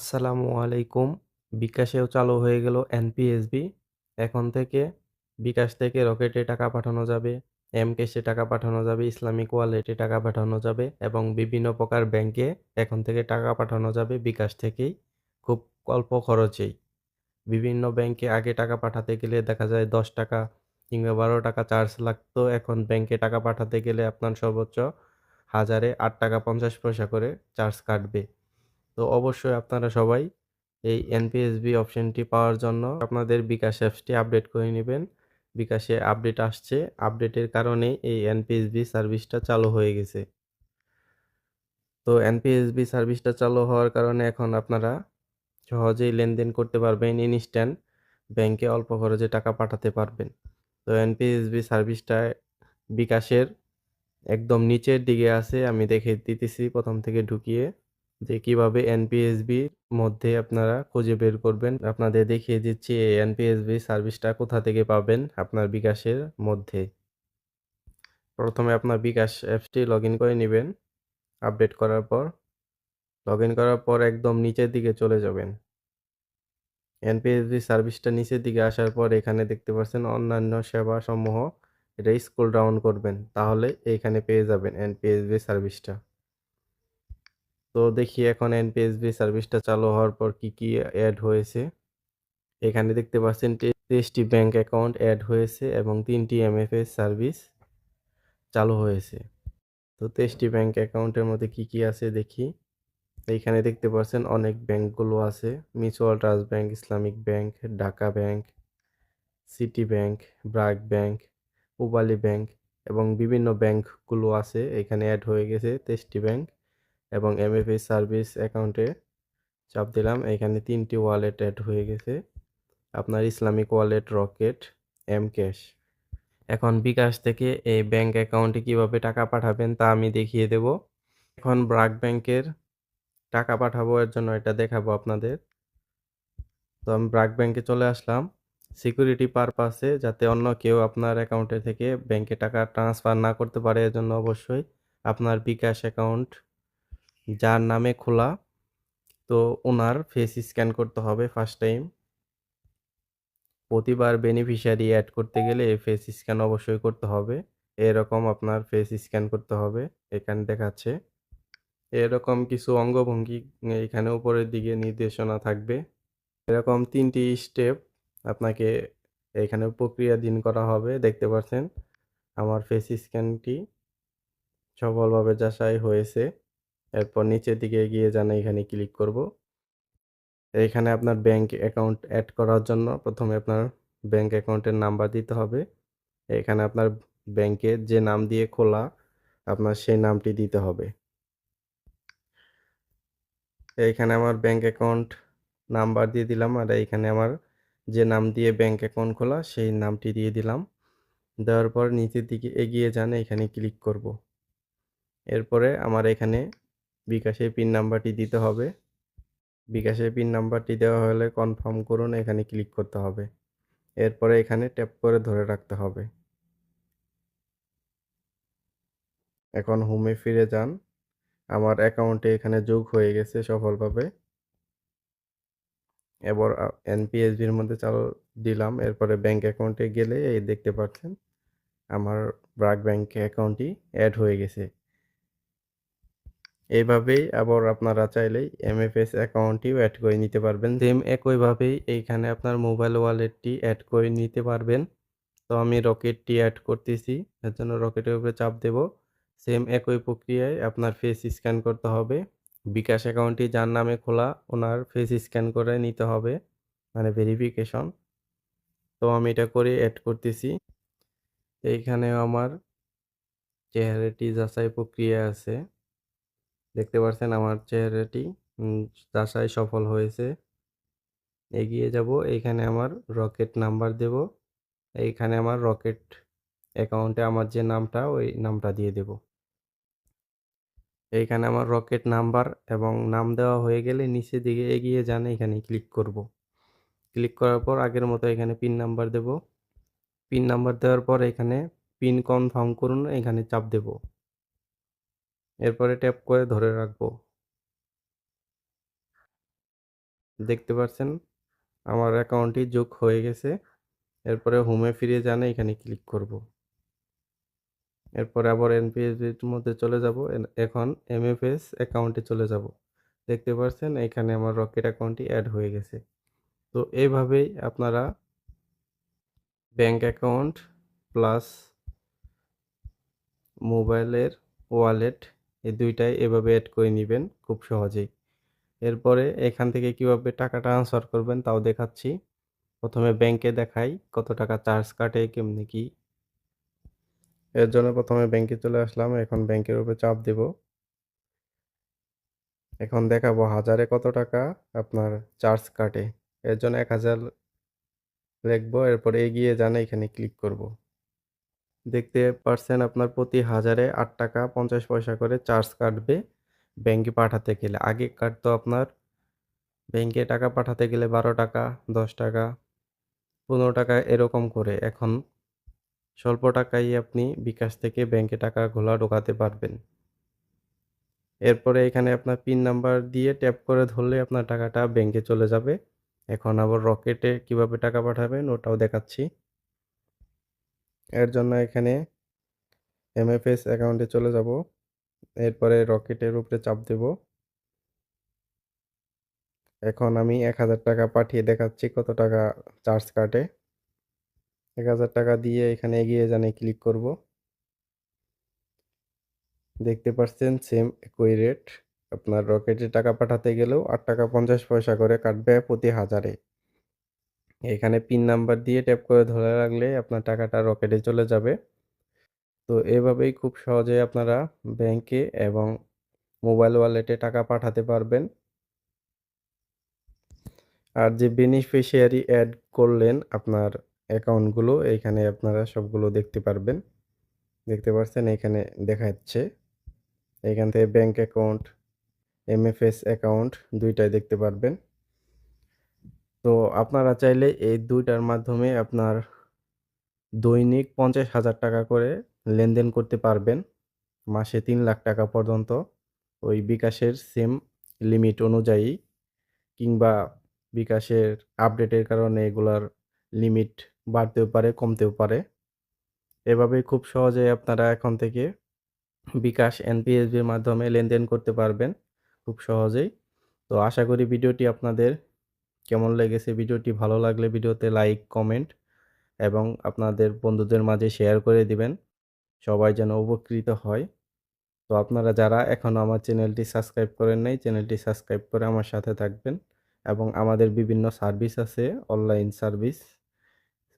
আসসালামু আলাইকুম। বিকাশেও চালু হয়ে গেল এনপিএসবি। এখন থেকে বিকাশ থেকে রকেটে টাকা পাঠানো যাবে, এমক্যাশে টাকা পাঠানো যাবে, ইসলামিক ওয়ালেটে টাকা পাঠানো যাবে এবং বিভিন্ন প্রকার ব্যাংকে এখন থেকে টাকা পাঠানো যাবে বিকাশ থেকেই খুব অল্প খরচেই। বিভিন্ন ব্যাংকে আগে টাকা পাঠাতে গেলে দেখা যায় ৳১০ কিংবা ৳১২ চার্জ লাগতো। এখন ব্যাংকে টাকা পাঠাতে গেলে আপনার সর্বোচ্চ হাজারে ৳৮.৫০ করে চার্জ কাটবে। তো অবশ্যই আপনারা সবাই এই এনপিএসবি অপশনটি পাওয়ার জন্য আপনাদের বিকাশ অ্যাপসটি আপডেট করে নিবেন। বিকাশে আপডেট আসছে। আপডেটের কারণেই এই এনপিএসবি সার্ভিসটা চালু হয়ে গেছে। তো এনপিএসবি সার্ভিসটা চালু হওয়ার কারণে এখন আপনারা সহজেই লেনদেন করতে পারবেন। ইনস্ট্যান্ট ব্যাংকে অল্প খরচে টাকা পাঠাতে পারবেন। তো এনপিএসবি সার্ভিসটা বিকাশের একদম নিচের দিকে আছে। আমি দেখিয়ে দিতেছি ১ম থেকে ঢুকিয়ে যে কিভাবে এনপিএসবির মধ্যে আপনারা খুঁজে বের করবেন। আপনাদের দেখিয়ে দিচ্ছি এই এনপিএসবি সার্ভিসটা কোথা থেকে পাবেন আপনার বিকাশের মধ্যে। প্রথমে আপনার বিকাশ অ্যাপসটি লগইন করে নিবেন। আপডেট করার পর লগইন করার পর একদম নিচের দিকে চলে যাবেন। এনপিএসবি সার্ভিসটা নিচের দিকে আসার পর এখানে দেখতে পাচ্ছেন অন্যান্য সেবাসমূহ। এটা স্ক্রল ডাউন করবেন। তাহলে এইখানে পেয়ে যাবেন এনপিএসবি সার্ভিসটা। তো দেখি এখন এনপিএসবি সার্ভিসটা চালু হওয়ার পর কি এড হয়েছে। এখানে দেখতে পাচ্ছেন 23টি ব্যাংক অ্যাকাউন্ট এড হয়েছে এবং 3টি এমএফএস সার্ভিস চালু হয়েছে। তো 23টি ব্যাংক অ্যাকাউন্টের মধ্যে কি আছে দেখি। এইখানে দেখতে পাচ্ছেন অনেক ব্যাংকগুলো আছে। Mutual trust bank, Islamic bank, Dhaka bank, city bank, BRAC bank, Pubali bank এবং বিভিন্ন ব্যাংকগুলো আছে। এখানে এড হয়ে গেছে 23টি ব্যাংক এবং এমএফএস সার্ভিস অ্যাকাউন্টে চাপ দিলাম। এখানে 3টি ওয়ালেট এড হয়ে গেছে। আপনার ইসলামিক ওয়ালেট, রকেট, এমক্যাশ। এখন বিকাশ থেকে এই ব্যাংক অ্যাকাউন্টে কিভাবে টাকা পাঠাবেন তা আমি দেখিয়ে দেব। এখন ব্র্যাক ব্যাংকের টাকা পাঠাবো, এর জন্য এটা দেখাবো আপনাদের। তো আমি ব্র্যাক ব্যাংকে চলে আসলাম। সিকিউরিটি পারপাসে যাতে অন্য কেউ আপনার অ্যাকাউন্টে থেকে ব্যাংকে টাকা ট্রান্সফার না করতে পারে এজন্য অবশ্যই আপনার বিকাশ অ্যাকাউন্ট যার নামে খোলা, তো উনার ফেস স্ক্যান করতে হবে ফার্স্ট টাইম। প্রতিবার বেনিফিশিয়ারি এড করতে গেলে ফেস স্ক্যান অবশ্যই করতে হবে। এরকম আপনার ফেস স্ক্যান করতে হবে। এখানে দেখাচ্ছে। এরকম কিছু অঙ্গভঙ্গি এখানে উপরের দিকে নির্দেশনা থাকবে। এরকম ৩টি স্টেপ আপনাকে এখানে প্রক্রিয়াধীন করা হবে। দেখতে পাচ্ছেন আমার ফেস স্ক্যানটি সফলভাবে যাচাই হয়েছে। এরপর নিচের দিকে এগিয়ে যান, এখানে ক্লিক করব। এইখানে আপনার ব্যাংক অ্যাকাউন্ট এড করার জন্য প্রথমে আপনার ব্যাংক অ্যাকাউন্টের নাম্বার দিতে হবে। এখানে আপনার ব্যাংকের যে নাম দিয়ে খোলা আপনার সেই নামটি দিতে হবে। এইখানে আমার ব্যাংক অ্যাকাউন্ট নাম্বার দিয়ে দিলাম আর এইখানে আমার যে নাম দিয়ে ব্যাংক অ্যাকাউন্ট খোলা সেই নামটি দিয়ে দিলাম। দেওয়ার পর নিচের দিকে এগিয়ে যান, এখানে ক্লিক করব। এরপরে আমার এখানে বিকাশের পিন নাম্বারটি দিতে হবে। বিকাশের পিন নাম্বারটি দেওয়া হলে কনফার্ম করুন, এখানে ক্লিক করতে হবে। এরপরে এখানে ট্যাপ করে ধরে রাখতে হবে। এখন হোমে ফিরে যান। আমার অ্যাকাউন্টে এখানে যোগ হয়ে গেছে সফলভাবে। এবার এনপিএসবির মধ্যে চালু দিলাম। এরপরে ব্যাংক অ্যাকাউন্টে গেলে এই দেখতে পাচ্ছেন আমার ব্র্যাক ব্যাংক অ্যাকাউন্টটি এড হয়ে গেছে। এইভাবেই আবার আপনারা চাইলেই এমএফএস অ্যাকাউন্টটিও এড করে নিতে পারবেন। সেম একইভাবেই এইখানে আপনার মোবাইল ওয়ালেটটি এড করে নিতে পারবেন। তো আমি রকেটটি এড করতেছি। এর জন্য রকেটের উপরে চাপ দেব। সেম একই প্রক্রিয়ায় আপনার ফেস স্ক্যান করতে হবে। বিকাশ অ্যাকাউন্টটি যার নামে খোলা ওনার ফেস স্ক্যান করে নিতে হবে, মানে ভেরিফিকেশন। তো আমি এটা করে এড করতেছি। এইখানেও আমার চেহারাটি যাচাই প্রক্রিয়া আছে। দেখতে পাচ্ছেন আমার চেহারাটি যাচাই সফল হয়েছে। এগিয়ে যাব। এইখানে আমার রকেট নাম্বার দেব। এইখানে আমার রকেট অ্যাকাউন্টে আমার যে নামটা ওই নামটা দিয়ে দেব। এইখানে আমার রকেট নাম্বার এবং নাম দেওয়া হয়ে গেলে নিচের দিকে এগিয়ে যান, এখানে ক্লিক করব। ক্লিক করার পর আগের মতো এখানে পিন নাম্বার দেব। পিন নাম্বার দেওয়ার পর এখানে পিন কনফার্ম করুন, এখানে চাপ দেব। এরপরে ট্যাপ করে ধরে রাখবো। দেখতে পাচ্ছেন আমার অ্যাকাউন্টটি যোগ হয়ে গেছে। এরপরে হোমে ফিরে যান, এখানে ক্লিক করব। এরপরে আবার এনপিএসবির মধ্যে চলে যাব। এখন এমএফএস অ্যাকাউন্টে চলে যাব। দেখতে পাচ্ছেন এখানে আমার রকেট অ্যাকাউন্টটি অ্যাড হয়ে গেছে। তো এইভাবেই আপনারা ব্যাংক অ্যাকাউন্ট প্লাস মোবাইলের ওয়ালেট এই দুইটাই এভাবে অ্যাড করে নিবেন খুব সহজেই। এরপরে এখান থেকে কিভাবে টাকা ট্রান্সফার করবেন তাও দেখাচ্ছি। প্রথমে ব্যাংকে দেখাই কত টাকা চার্জ কাটে, কেমনি কি। এর জন্য প্রথমে ব্যাংকে চলে আসলাম। এখন ব্যাংকের উপরে চাপ দেব। এখন দেখাবো হাজারে কত টাকা আপনার চার্জ কাটে। এর জন্য 1000 লিখবো। এরপরে এগিয়ে যান, এখানে ক্লিক করব। দেখতে পারছেন আপনার প্রতি হাজারে 8 টাকা 50 পয়সা করে চার্জ কাটবে ব্যাংকে পাঠাতে গেলে। আগে কাটতো আপনার ব্যাংকে টাকা পাঠাতে গেলে 12 টাকা, 10 টাকা, 15 টাকা এরকম করে। এখন স্বল্প টাকায় আপনি বিকাশ থেকে ব্যাংকে টাকাগুলা ঢোকাতে পারবেন। এরপরে এখানে আপনার পিন নাম্বার দিয়ে ট্যাপ করে ধরলে আপনার টাকাটা ব্যাংকে চলে যাবে। এখন আবার রকেটে কিভাবে টাকা পাঠাবেন ওটাও দেখাচ্ছি। এর জন্য এখানে এমএফএস অ্যাকাউন্টে চলে যাব। এরপরে রকেটের উপরে চাপ দেব। এখন আমি 1000 টাকা পাঠিয়ে দেখাচ্ছি কত টাকা চার্জ কাটে। 1000 টাকা দিয়ে এখানে এগিয়ে যান, ক্লিক করব। দেখতে পাচ্ছেন সেম একই রেট। আপনার রকেটে টাকা পাঠাতে গেলেও 8 টাকা 50 পয়সা করে কাটবে প্রতি হাজারে। এখানে পিন নাম্বার দিয়ে ট্যাপ করে ধরে রাখলে আপনার টাকাটা রকেটে চলে যাবে। তো এভাবেই খুব সহজেই আপনারা ব্যাংকে এবং মোবাইল ওয়ালেটে টাকা পাঠাতে পারবেন। আর যে বেনিফিশিয়ারি অ্যাড করলেন আপনার অ্যাকাউন্টগুলো, এখানে আপনারা সবগুলো দেখতে পারবেন। দেখতে পাচ্ছেন এখানে দেখাচ্ছে। এখান থেকে ব্যাংক অ্যাকাউন্ট, এমএফএস অ্যাকাউন্ট ২টাই দেখতে পারবেন। তো আপনারা চাইলে এই ২টার মাধ্যমে আপনার দৈনিক ৫০,০০০ টাকা করে লেনদেন করতে পারবেন। মাসে ৩ লাখ টাকা পর্যন্ত ওই বিকাশের সেম লিমিট অনুযায়ী, কিংবা বিকাশের আপডেটের কারণে এগুলার লিমিট বাড়তেও পারে, কমতেও পারে। এভাবেই খুব সহজেই আপনারা এখন থেকে বিকাশ এনপিএসবির মাধ্যমে লেনদেন করতে পারবেন খুব সহজেই। তো আশা করি ভিডিওটি আপনাদের কেমন লেগেছে। ভিডিওটি ভালো লাগলে ভিডিওতে লাইক, কমেন্ট এবং আপনাদের বন্ধুদের মাঝে শেয়ার করে দিবেন, সবাই যেন উপকৃত হয়। তো আপনারা যারা এখনও আমার চ্যানেলটি সাবস্ক্রাইব করেন নাই, চ্যানেলটি সাবস্ক্রাইব করে আমার সাথে থাকবেন। এবং আমাদের বিভিন্ন সার্ভিস আছে, অনলাইন সার্ভিস,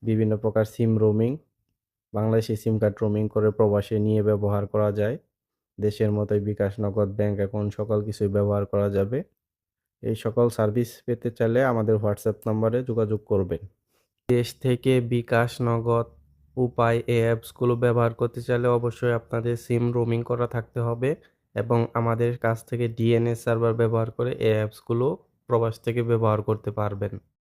বিভিন্ন প্রকার SIM roaming, Bangladeshi SIM card roaming করে প্রবাসে নিয়ে ব্যবহার করা যায়। দেশের মতোই বিকাশ, নগদ, ব্যাংক অ্যাকাউন্ট সকল কিছুই ব্যবহার করা যাবে। এই সকল সার্ভিস পেতে চাইলে আমাদের হোয়াটসঅ্যাপ নম্বরে যোগাযোগ করবেন। দেশ থেকে বিকাশ, নগদ উপায় এই অ্যাপসগুলো ব্যবহার করতে চাইলে অবশ্যই আপনাদের সিম রোমিং করা থাকতে হবে এবং আমাদের কাছ থেকে ডিএনএস সার্ভার ব্যবহার করে এই অ্যাপসগুলো প্রবাস থেকে ব্যবহার করতে পারবেন।